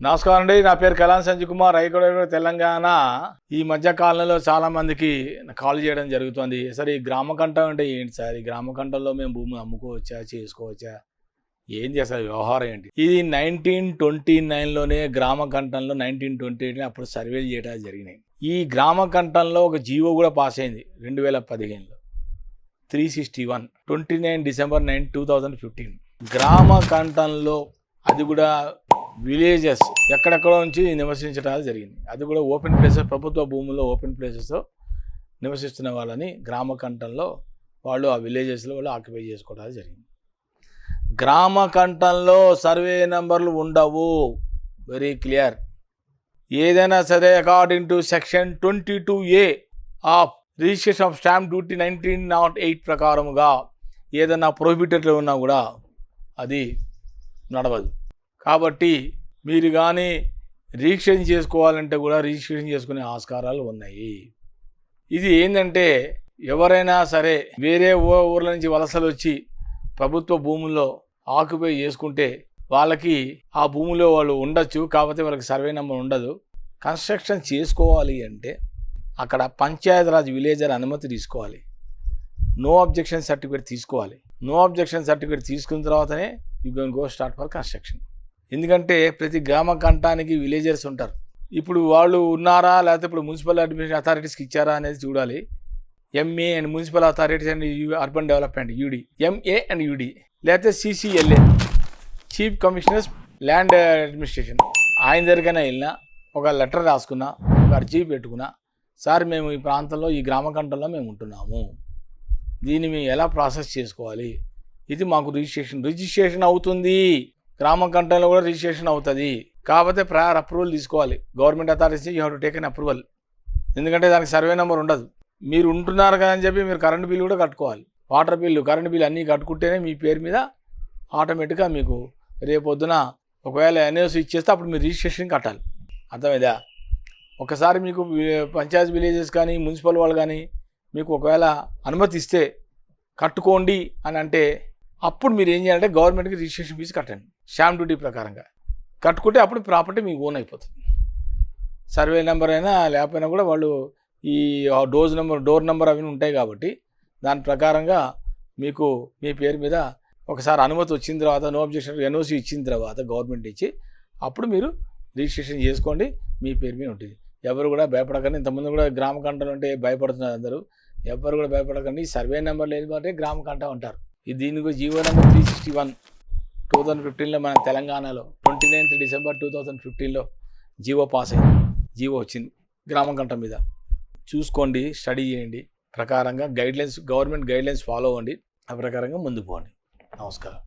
నమస్కారం అండి. నా పేరు కలాన్ సంజయ్ కుమార్, రైకోడ తెలంగాణ. ఈ మధ్య కాలంలో చాలా మందికి కాల్ చేయడం జరుగుతుంది. సరే ఈ గ్రామకంఠం అంటే ఏంటి సార్? ఈ గ్రామకంఠంలో మేము భూమి అమ్ముకోవచ్చా, చేసుకోవచ్చా, ఏంది అసలు వ్యవహారం ఏంటి? ఇది 1929లోనే గ్రామకంఠంలో 1928 అప్పుడు సర్వేలు చేయడం జరిగినాయి. ఈ గ్రామకంఠంలో ఒక జీవో కూడా పాస్ అయింది 2015లో 361 29 డిసెంబర్ 2015. గ్రామకంఠంలో అది కూడా విలేజెస్ ఎక్కడెక్కడో నుంచి నివసించడం జరిగింది. అది కూడా ఓపెన్ ప్లేసెస్, ప్రభుత్వ భూముల్లో ఓపెన్ ప్లేసెస్లో నివసిస్తున్న వాళ్ళని గ్రామకంఠంలో వాళ్ళు ఆ విలేజెస్లో వాళ్ళు ఆక్యుపై చేసుకోవడం జరిగింది. గ్రామకంఠంలో సర్వే నెంబర్లు ఉండవు, వెరీ క్లియర్. ఏదైనా సరే according to section 22A of registration of stamp duty 1908 ప్రకారముగా ఏదైనా ప్రొహిబిటెడ్ ఉన్నా కూడా అది నడవదు. కాబట్టి మీరు కానీ రిజిస్ట్రేషన్ చేసుకోవాలంటే కూడా రిజిస్ట్రేషన్ చేసుకునే ఆస్కారాలు ఉన్నాయి. ఇది ఏంటంటే ఎవరైనా సరే వేరే ఊర్ల నుంచి వలసలు వచ్చి ప్రభుత్వ భూముల్లో ఆక్యుపై చేసుకుంటే వాళ్ళకి ఆ భూమిలో వాళ్ళు ఉండొచ్చు, కాకపోతే వాళ్ళకి సర్వే నెంబర్ ఉండదు. కన్స్ట్రక్షన్ చేసుకోవాలి అంటే అక్కడ పంచాయతీరాజ్ విలేజర్ అనుమతి తీసుకోవాలి, నో అబ్జెక్షన్ సర్టిఫికేట్ తీసుకోవాలి. నో అబ్జెక్షన్ సర్టిఫికేట్ తీసుకున్న తర్వాతనే you can go start for construction. ఎందుకంటే ప్రతి గ్రామ కంఠానికి విలేజర్స్ ఉంటారు. ఇప్పుడు వాళ్ళు ఉన్నారా లేకపోతే ఇప్పుడు మున్సిపల్ అడ్మినిస్ట్రేషన్ అథారిటీస్కి ఇచ్చారా అనేది చూడాలి. MA and municipal authorities and urban development UD, MA and UD, లేకపోతే CCLA chief commissioners land administration, ఆయన దగ్గరికైనా వెళ్ళినా ఒక లెటర్ రాసుకున్నా, ఒక అర్జీ పెట్టుకున్నా, సార్ మేము ఈ ప్రాంతంలో ఈ గ్రామకంఠంలో మేము ఉంటున్నాము, దీన్ని మేము ఎలా ప్రాసెస్ చేసుకోవాలి, ఇది మాకు రిజిస్ట్రేషన్ అవుతుంది. గ్రామకంఠంలో కూడా రిజిస్ట్రేషన్ అవుతుంది, కాకపోతే ప్రయర్ అప్రూవల్ తీసుకోవాలి. Government authorities you have to take an approval. ఎందుకంటే దానికి సర్వే నెంబర్ ఉండదు. మీరు ఉంటున్నారు కదా అని చెప్పి మీరు కరెంట్ బిల్లు కూడా కట్టుకోవాలి. వాటర్ బిల్లు, కరెంట్ బిల్లు అన్నీ కట్టుకుంటేనే మీ పేరు మీద ఆటోమేటిక్గా మీకు రేపొద్దున ఒకవేళ ఎన్ఓసి ఇచ్చేస్తే అప్పుడు మీరు రిజిస్ట్రేషన్ కట్టాలి. అర్థమైందా? ఒకసారి మీకు పంచాయతీ విలేజెస్ కానీ మున్సిపల్ వాళ్ళు కానీ మీకు ఒకవేళ అనుమతి ఇస్తే కట్టుకోండి అని అంటే అప్పుడు మీరు ఏం చేయాలంటే గవర్నమెంట్కి రిజిస్ట్రేషన్ ఫీజు కట్టండి. స్టాంప్ డ్యూటీ ప్రకారంగా కట్టుకుంటే అప్పుడు ప్రాపర్టీ మీకు ఓన్ అయిపోతుంది. సర్వే నెంబర్ అయినా లేకపోయినా కూడా వాళ్ళు ఈ డోర్ నెంబర్ అవి ఉంటాయి కాబట్టి దాని ప్రకారంగా మీకు మీ పేరు మీద ఒకసారి అనుమతి వచ్చిన తర్వాత నో అబ్జెక్షన్ ఎన్ఓసి ఇచ్చిన తర్వాత గవర్నమెంట్ ఇచ్చి అప్పుడు మీరు రిజిస్ట్రేషన్ చేసుకోండి, మీ పేరు మీద ఉంటుంది. ఎవరు కూడా భయపడకండి. ఇంతకుముందు కూడా గ్రామకంఠం అంటే భయపడుతున్నారు అందరూ. ఎవరు కూడా భయపడకండి. సర్వే నెంబర్ లేదు అంటే గ్రామకంఠం అంటారు. ఇది దీనికి జీవో నెంబర్ 361 2015లో మన తెలంగాణలో 29 డిసెంబర్ 2015లో జీవో పాస్ అయింది. జీవో వచ్చింది గ్రామకంఠం మీద. చూసుకోండి, స్టడీ చేయండి, ప్రకారంగా గైడ్లైన్స్, గవర్నమెంట్ గైడ్లైన్స్ ఫాలో అవ్వండి, ఆ ప్రకారంగా ముందుకు పోండి. నమస్కారం.